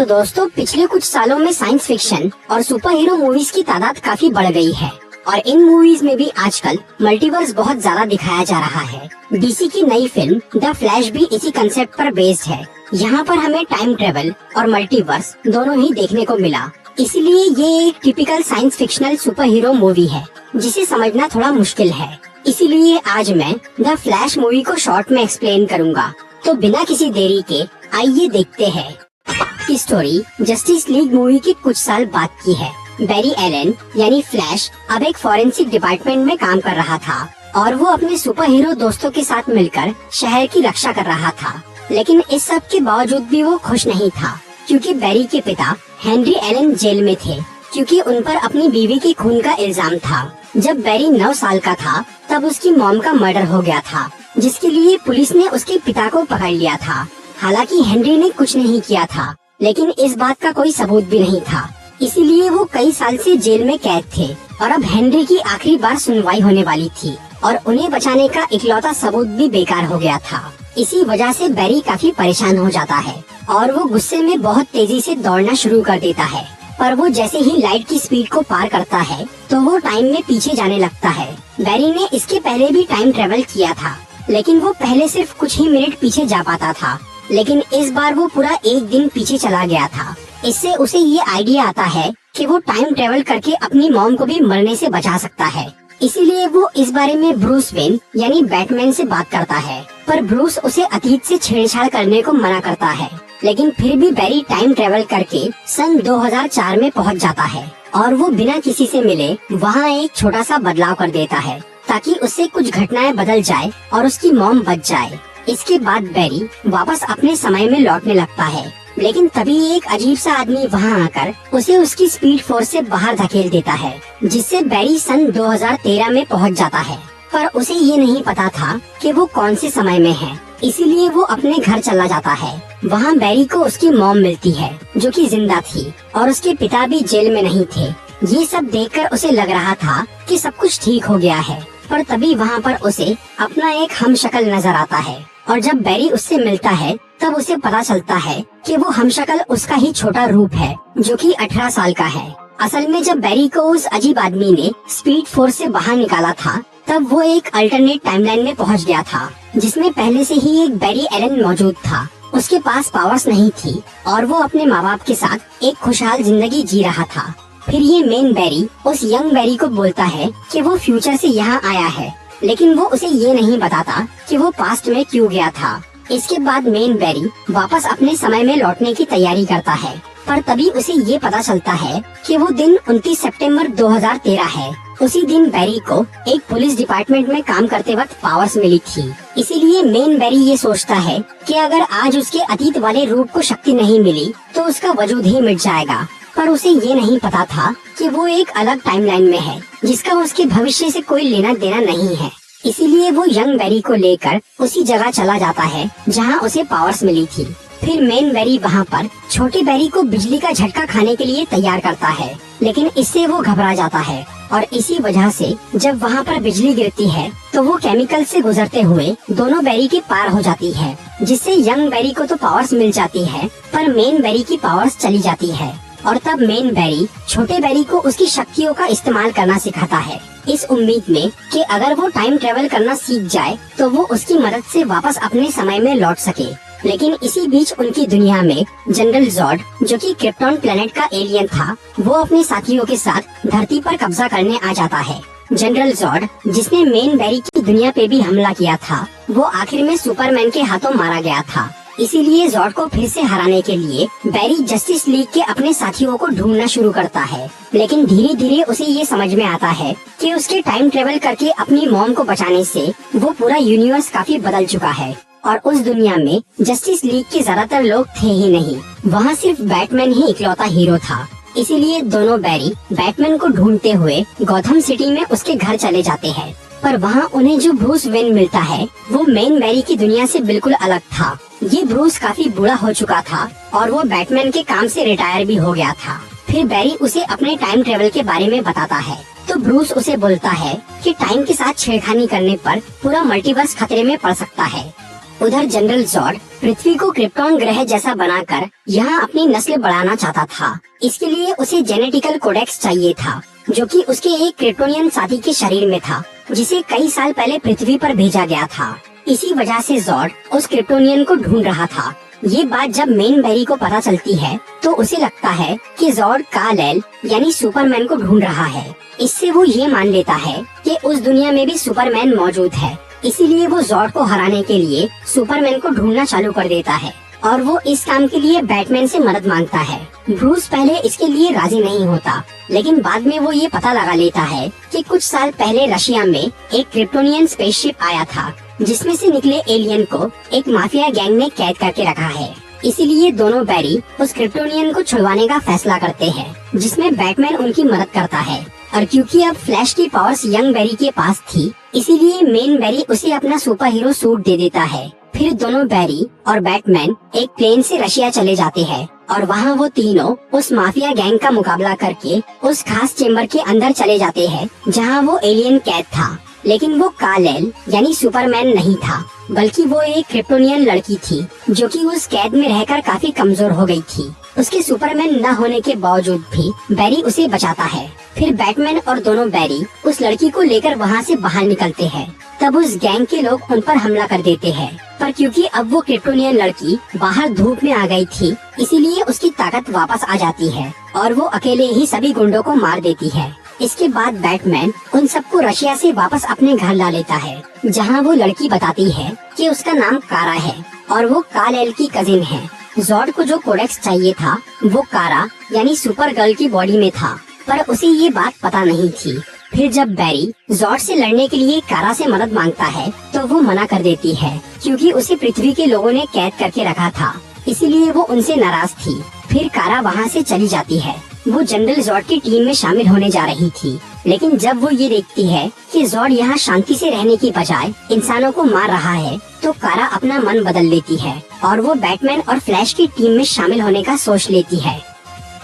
तो दोस्तों पिछले कुछ सालों में साइंस फिक्शन और सुपर हीरो मूवीज की तादाद काफी बढ़ गई है और इन मूवीज में भी आजकल मल्टीवर्स बहुत ज्यादा दिखाया जा रहा है। डीसी की नई फिल्म द फ्लैश भी इसी कंसेप्ट पर बेस्ड है। यहाँ पर हमें टाइम ट्रेवल और मल्टीवर्स दोनों ही देखने को मिला। इसीलिए ये एक typical science fictional super hero movie है जिसे समझना थोड़ा मुश्किल है। इसीलिए आज मैं द फ्लैश मूवी को शॉर्ट में एक्सप्लेन करूँगा। तो बिना किसी देरी के आइए देखते हैं। स्टोरी जस्टिस लीग मूवी के कुछ साल बाद की है। बैरी एलन यानी फ्लैश अब एक फॉरेंसिक डिपार्टमेंट में काम कर रहा था और वो अपने सुपर हीरो दोस्तों के साथ मिलकर शहर की रक्षा कर रहा था। लेकिन इस सब के बावजूद भी वो खुश नहीं था क्योंकि बैरी के पिता हेनरी एलन जेल में थे क्योंकि उन पर अपनी बीवी के खून का इल्जाम था। जब बैरी 9 साल का था तब उसकी मॉम का मर्डर हो गया था जिसके लिए पुलिस ने उसके पिता को पकड़ लिया था। हालांकि हेनरी ने कुछ नहीं किया था लेकिन इस बात का कोई सबूत भी नहीं था। इसीलिए वो कई साल से जेल में कैद थे और अब हेनरी की आखिरी बार सुनवाई होने वाली थी और उन्हें बचाने का इकलौता सबूत भी बेकार हो गया था। इसी वजह से बैरी काफी परेशान हो जाता है और वो गुस्से में बहुत तेजी से दौड़ना शुरू कर देता है। पर वो जैसे ही लाइट की स्पीड को पार करता है तो वो टाइम में पीछे जाने लगता है। बैरी ने इसके पहले भी टाइम ट्रेवल किया था लेकिन वो पहले सिर्फ कुछ ही मिनट पीछे जा पाता था, लेकिन इस बार वो पूरा एक दिन पीछे चला गया था। इससे उसे ये आइडिया आता है कि वो टाइम ट्रेवल करके अपनी मॉम को भी मरने से बचा सकता है। इसीलिए वो इस बारे में ब्रूस वेन यानी बैटमैन से बात करता है, पर ब्रूस उसे अतीत से छेड़छाड़ करने को मना करता है। लेकिन फिर भी बैरी टाइम ट्रेवल करके सन 2004 में पहुंच जाता है और वो बिना किसी से मिले वहाँ एक छोटा सा बदलाव कर देता है ताकि उससे कुछ घटनाएं बदल जाए और उसकी मॉम बच जाए। इसके बाद बैरी वापस अपने समय में लौटने लगता है, लेकिन तभी एक अजीब सा आदमी वहां आकर उसे उसकी स्पीड फोर्स से बाहर धकेल देता है जिससे बैरी सन 2013 में पहुंच जाता है। पर उसे ये नहीं पता था कि वो कौन से समय में है, इसीलिए वो अपने घर चला जाता है। वहाँ बैरी को उसकी मॉम मिलती है जो कि जिंदा थी और उसके पिता भी जेल में नहीं थे। ये सब देखकर उसे लग रहा था कि सब कुछ ठीक हो गया है, पर तभी वहाँ पर उसे अपना एक हमशक्ल नजर आता है और जब बैरी उससे मिलता है तब उसे पता चलता है कि वो हमशक्ल उसका ही छोटा रूप है जो कि 18 साल का है। असल में जब बैरी को उस अजीब आदमी ने स्पीड फोर्स से बाहर निकाला था तब वो एक अल्टरनेट टाइमलाइन में पहुंच गया था जिसमें पहले से ही एक बैरी एलन मौजूद था। उसके पास पावर्स नहीं थी और वो अपने माँ बाप के साथ एक खुशहाल जिंदगी जी रहा था। फिर ये मेन बैरी उस यंग बैरी को बोलता है कि वो फ्यूचर से यहाँ आया है, लेकिन वो उसे ये नहीं बताता कि वो पास्ट में क्यों गया था। इसके बाद मेन बैरी वापस अपने समय में लौटने की तैयारी करता है, पर तभी उसे ये पता चलता है कि वो दिन 29 सितंबर 2013 है। उसी दिन बैरी को एक पुलिस डिपार्टमेंट में काम करते वक्त पावर्स मिली थी। इसीलिए मेन बैरी ये सोचता है कि अगर आज उसके अतीत वाले रूप को शक्ति नहीं मिली तो उसका वजूद ही मिट जाएगा। पर उसे ये नहीं पता था कि वो एक अलग टाइमलाइन में है जिसका उसके भविष्य से कोई लेना देना नहीं है। इसीलिए वो यंग बैरी को लेकर उसी जगह चला जाता है जहां उसे पावर्स मिली थी। फिर मेन बैरी वहां पर छोटे बैरी को बिजली का झटका खाने के लिए तैयार करता है, लेकिन इससे वो घबरा जाता है और इसी वजह से जब वहां पर बिजली गिरती है तो वो केमिकल से गुजरते हुए दोनों बैरी के पार हो जाती है, जिससे यंग बैरी को तो पावर्स मिल जाती है पर मेन बैरी की पावर्स चली जाती है। और तब मेन बैरी छोटे बैरी को उसकी शक्तियों का इस्तेमाल करना सिखाता है, इस उम्मीद में कि अगर वो टाइम ट्रेवल करना सीख जाए तो वो उसकी मदद से वापस अपने समय में लौट सके। लेकिन इसी बीच उनकी दुनिया में जनरल जॉड जो कि क्रिप्टॉन प्लेनेट का एलियन था, वो अपने साथियों के साथ धरती पर कब्जा करने आ जाता है। जनरल जॉड जिसने मेन बैरी की दुनिया पे भी हमला किया था, वो आखिर में सुपरमैन के हाथों मारा गया था। इसीलिए जॉड को फिर से हराने के लिए बैरी जस्टिस लीग के अपने साथियों को ढूंढना शुरू करता है, लेकिन धीरे धीरे उसे ये समझ में आता है कि उसके टाइम ट्रेवल करके अपनी मॉम को बचाने से वो पूरा यूनिवर्स काफी बदल चुका है और उस दुनिया में जस्टिस लीग के ज्यादातर लोग थे ही नहीं, वहाँ सिर्फ बैटमैन ही इकलौता हीरो था। इसीलिए दोनों बैरी बैटमैन को ढूंढते हुए गॉथम सिटी में उसके घर चले जाते हैं, पर वहाँ उन्हें जो ब्रूस वेन मिलता है वो मेन बैरी की दुनिया से बिल्कुल अलग था। ये ब्रूस काफी बूढ़ा हो चुका था और वो बैटमैन के काम से रिटायर भी हो गया था। फिर बैरी उसे अपने टाइम ट्रेवल के बारे में बताता है तो ब्रूस उसे बोलता है कि टाइम के साथ छेड़खानी करने पर पूरा मल्टीवर्स खतरे में पड़ सकता है। उधर जनरल जॉर्ड पृथ्वी को क्रिप्टॉन ग्रह जैसा बनाकर यहाँ अपनी नस्ल बढ़ाना चाहता था। इसके लिए उसे जेनेटिकल कोडेक्स चाहिए था, जो कि उसके एक क्रिप्टोनियन साथी के शरीर में था, जिसे कई साल पहले पृथ्वी पर भेजा गया था। इसी वजह से जॉर्ड उस क्रिप्टोनियन को ढूंढ रहा था। ये बात जब मेन बेरी को पता चलती है तो उसे लगता है कि जॉर्ड काल-एल यानी सुपरमैन को ढूंढ रहा है। इससे वो ये मान लेता है कि उस दुनिया में भी सुपरमैन मौजूद है। इसीलिए वो जॉर्ड को हराने के लिए सुपरमैन को ढूंढना चालू कर देता है और वो इस काम के लिए बैटमैन से मदद मांगता है। ब्रूस पहले इसके लिए राजी नहीं होता, लेकिन बाद में वो ये पता लगा लेता है कि कुछ साल पहले रशिया में एक क्रिप्टोनियन स्पेसशिप आया था, जिसमें से निकले एलियन को एक माफिया गैंग ने कैद करके रखा है। इसीलिए दोनों बैरी उस क्रिप्टोनियन को छुड़वाने का फैसला करते हैं, जिसमें बैटमैन उनकी मदद करता है। और क्योंकि अब फ्लैश की पावर्स यंग बैरी के पास थी, इसीलिए मेन बैरी उसे अपना सुपर हीरो सूट दे देता है। फिर दोनों बैरी और बैटमैन एक प्लेन से रशिया चले जाते हैं और वहाँ वो तीनों उस माफिया गैंग का मुकाबला करके उस खास चेम्बर के अंदर चले जाते हैं, जहाँ वो एलियन कैद था। लेकिन वो काल-एल यानी सुपरमैन नहीं था, बल्कि वो एक क्रिप्टोनियन लड़की थी, जो कि उस कैद में रहकर काफी कमजोर हो गई थी। उसके सुपरमैन न होने के बावजूद भी बैरी उसे बचाता है। फिर बैटमैन और दोनों बैरी उस लड़की को लेकर वहाँ से बाहर निकलते हैं। तब उस गैंग के लोग उन पर हमला कर देते हैं, पर क्योंकि अब वो क्रिप्टोनियन लड़की बाहर धूप में आ गई थी, इसीलिए उसकी ताकत वापस आ जाती है और वो अकेले ही सभी गुंडों को मार देती है। इसके बाद बैटमैन उन सबको रशिया से वापस अपने घर ला लेता है, जहाँ वो लड़की बताती है कि उसका नाम कारा है और वो काल-एल की कजिन है। जॉर्ड को जो कोडेक्स चाहिए था वो कारा यानी सुपर गर्ल की बॉडी में था, पर उसे ये बात पता नहीं थी। फिर जब बैरी जॉर्ड से लड़ने के लिए कारा से मदद मांगता है तो वो मना कर देती है, क्योंकि उसे पृथ्वी के लोगों ने कैद करके रखा था, इसीलिए वो उनसे नाराज थी। फिर कारा वहाँ से चली जाती है। वो जनरल जॉर्ड की टीम में शामिल होने जा रही थी, लेकिन जब वो ये देखती है कि जॉर्ड यहाँ शांति से रहने की बजाय इंसानों को मार रहा है, तो कारा अपना मन बदल लेती है और वो बैटमैन और फ्लैश की टीम में शामिल होने का सोच लेती है।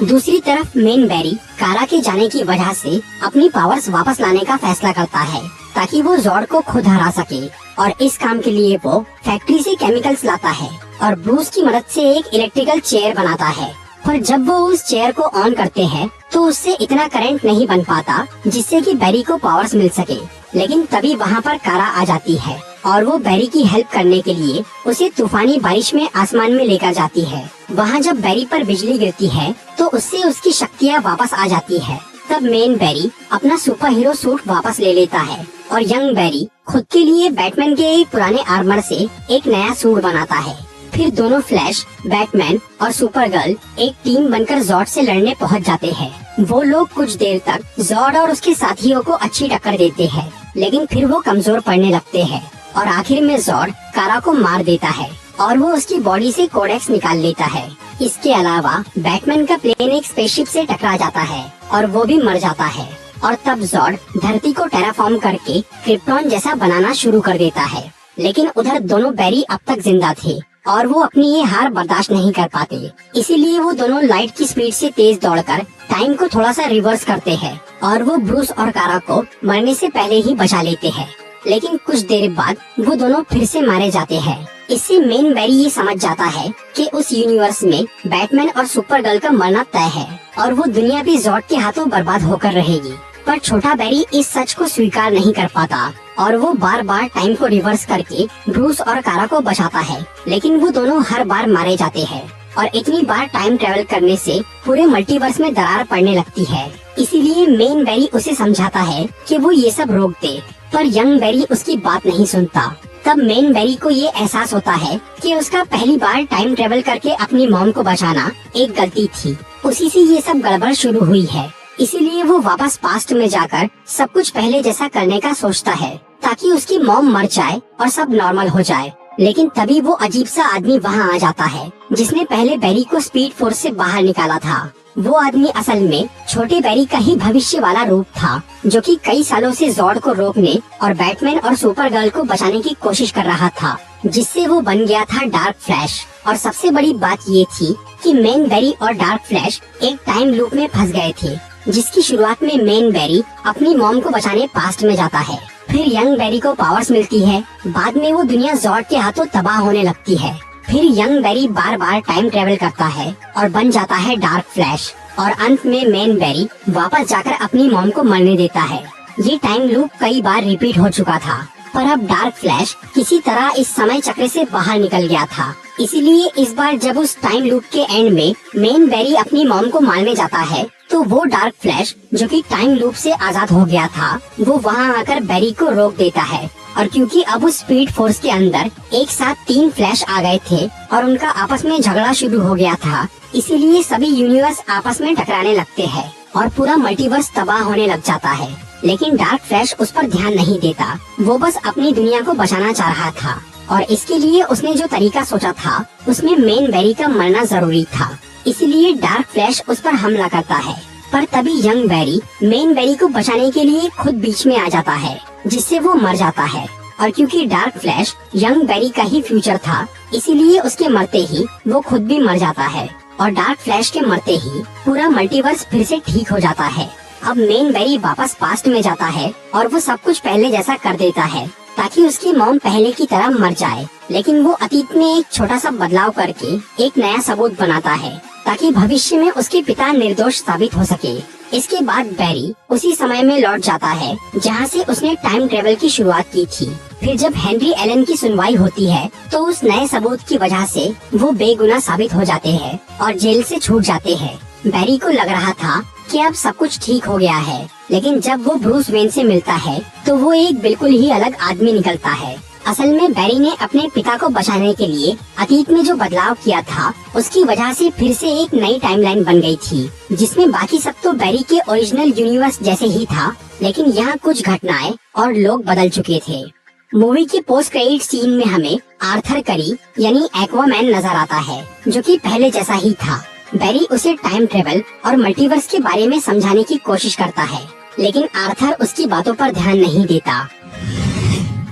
दूसरी तरफ मेन बैरी कारा के जाने की वजह से अपनी पावर्स वापस लाने का फैसला करता है, ताकि वो जॉर्ड को खुद हरा सके। और इस काम के लिए वो फैक्ट्री से केमिकल्स लाता है और ब्रूस की मदद से एक इलेक्ट्रिकल चेयर बनाता है। पर जब वो उस चेयर को ऑन करते हैं तो उससे इतना करंट नहीं बन पाता जिससे कि बैरी को पावर्स मिल सके। लेकिन तभी वहाँ पर कारा आ जाती है और वो बैरी की हेल्प करने के लिए उसे तूफानी बारिश में आसमान में लेकर जाती है। वहाँ जब बैरी पर बिजली गिरती है तो उससे उसकी शक्तियाँ वापस आ जाती है। तब मेन बैरी अपना सुपर हीरो सूट वापस ले लेता है और यंग बैरी खुद के लिए बैटमैन के एक पुराने आर्मर से एक नया सूट बनाता है। फिर दोनों फ्लैश, बैटमैन और सुपर गर्ल एक टीम बनकर जॉर्ड से लड़ने पहुंच जाते हैं। वो लोग कुछ देर तक जॉर्ड और उसके साथियों को अच्छी टक्कर देते हैं, लेकिन फिर वो कमजोर पड़ने लगते हैं और आखिर में जॉर्ड कारा को मार देता है और वो उसकी बॉडी से कोडेक्स निकाल लेता है। इसके अलावा बैटमैन का प्लेन एक स्पेसशिप से टकरा जाता है और वो भी मर जाता है। और तब जॉर्ड धरती को टेराफॉर्म करके क्रिप्टॉन जैसा बनाना शुरू कर देता है। लेकिन उधर दोनों बैरी अब तक जिंदा थे और वो अपनी ये हार बर्दाश्त नहीं कर पाते, इसीलिए वो दोनों लाइट की स्पीड से तेज दौड़कर टाइम को थोड़ा सा रिवर्स करते हैं और वो ब्रूस और कारा को मरने से पहले ही बचा लेते हैं। लेकिन कुछ देर बाद वो दोनों फिर से मारे जाते हैं। इससे मेन बैरी ये समझ जाता है कि उस यूनिवर्स में बैटमैन और सुपर गर्ल का मरना तय है और वो दुनिया भी जॉर्ड के हाथों बर्बाद होकर रहेगी। पर छोटा बैरी इस सच को स्वीकार नहीं कर पाता और वो बार बार टाइम को रिवर्स करके ब्रूस और कारा को बचाता है, लेकिन वो दोनों हर बार मारे जाते हैं। और इतनी बार टाइम ट्रेवल करने से पूरे मल्टीवर्स में दरार पड़ने लगती है। इसीलिए मेन बैरी उसे समझाता है कि वो ये सब रोक दे, पर यंग बैरी उसकी बात नहीं सुनता। तब मेन बैरी को ये एहसास होता है कि उसका पहली बार टाइम ट्रेवल करके अपनी मॉम को बचाना एक गलती थी। उसी से ये सब गड़बड़ शुरू हुई है। इसीलिए वो वापस पास्ट में जाकर सब कुछ पहले जैसा करने का सोचता है, ताकि उसकी मॉम मर जाए और सब नॉर्मल हो जाए। लेकिन तभी वो अजीब सा आदमी वहाँ आ जाता है, जिसने पहले बैरी को स्पीड फोर्स से बाहर निकाला था। वो आदमी असल में छोटे बैरी का ही भविष्य वाला रूप था, जो कि कई सालों से जॉर्ड को रोकने और बैटमैन और सुपर गर्ल को बचाने की कोशिश कर रहा था, जिससे वो बन गया था डार्क फ्लैश। और सबसे बड़ी बात ये थी कि मेन बैरी और डार्क फ्लैश एक टाइम लूप में फंस गए थे, जिसकी शुरुआत में मेन बैरी अपनी मॉम को बचाने पास्ट में जाता है। फिर यंग बेरी को पावर्स मिलती है। बाद में वो दुनिया जॉर्ड के हाथों तबाह होने लगती है। फिर यंग बेरी बार बार टाइम ट्रेवल करता है और बन जाता है डार्क फ्लैश, और अंत में मेन बेरी वापस जाकर अपनी मॉम को मरने देता है। ये टाइम लूप कई बार रिपीट हो चुका था, पर अब डार्क फ्लैश किसी तरह इस समय चक्र से बाहर निकल गया था। इसीलिए इस बार जब उस टाइम लूप के एंड में मेन बेरी अपनी मॉम को मारने जाता है, तो वो डार्क फ्लैश जो कि टाइम लूप से आजाद हो गया था, वो वहाँ आकर बेरी को रोक देता है। और क्योंकि अब उस स्पीड फोर्स के अंदर एक साथ 3 फ्लैश आ गए थे और उनका आपस में झगड़ा शुरू हो गया था, इसीलिए सभी यूनिवर्स आपस में टकराने लगते हैं और पूरा मल्टीवर्स तबाह होने लग जाता है। लेकिन डार्क फ्लैश उस पर ध्यान नहीं देता, वो बस अपनी दुनिया को बचाना चाह रहा था, और इसके लिए उसने जो तरीका सोचा था उसमें मेन बेरी का मरना जरूरी था। इसलिए डार्क फ्लैश उस पर हमला करता है, पर तभी यंग बेरी मेन बेरी को बचाने के लिए खुद बीच में आ जाता है, जिससे वो मर जाता है। और क्योंकि डार्क फ्लैश यंग बेरी का ही फ्यूचर था, इसीलिए उसके मरते ही वो खुद भी मर जाता है, और डार्क फ्लैश के मरते ही पूरा मल्टीवर्स फिर से ठीक हो जाता है। अब मेन बेरी वापस पास्ट में जाता है और वो सब कुछ पहले जैसा कर देता है, ताकि उसकी मॉम पहले की तरह मर जाए। लेकिन वो अतीत में एक छोटा सा बदलाव करके एक नया सबूत बनाता है, ताकि भविष्य में उसके पिता निर्दोष साबित हो सके। इसके बाद बेरी उसी समय में लौट जाता है जहाँ से उसने टाइम ट्रेवल की शुरुआत की थी। फिर जब हेनरी एलन की सुनवाई होती है, तो उस नए सबूत की वजह से वो बेगुनाह साबित हो जाते हैं और जेल से छूट जाते हैं। बेरी को लग रहा था कि अब सब कुछ ठीक हो गया है, लेकिन जब वो ब्रूस वेन से मिलता है, तो वो एक बिल्कुल ही अलग आदमी निकलता है। असल में बेरी ने अपने पिता को बचाने के लिए अतीत में जो बदलाव किया था, उसकी वजह से फिर से एक नई टाइमलाइन बन गई थी, जिसमें बाकी सब तो बेरी के ओरिजिनल यूनिवर्स जैसे ही था, लेकिन यहाँ कुछ घटनाएं और लोग बदल चुके थे। मूवी के पोस्ट क्रेडिट सीन में हमें आर्थर करी यानी एक्वामैन नजर आता है, जो कि पहले जैसा ही था। बेरी उसे टाइम ट्रेवल और मल्टीवर्स के बारे में समझाने की कोशिश करता है, लेकिन आर्थर उसकी बातों पर ध्यान नहीं देता।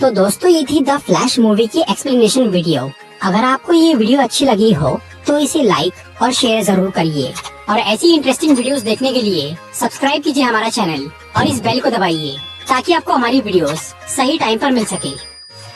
तो दोस्तों, ये थी द फ्लैश मूवी की एक्सप्लेनेशन वीडियो। अगर आपको ये वीडियो अच्छी लगी हो तो इसे लाइक और शेयर जरूर करिए, और ऐसी इंटरेस्टिंग वीडियोस देखने के लिए सब्सक्राइब कीजिए हमारा चैनल और इस बेल को दबाइए, ताकि आपको हमारी वीडियोस सही टाइम पर मिल सके।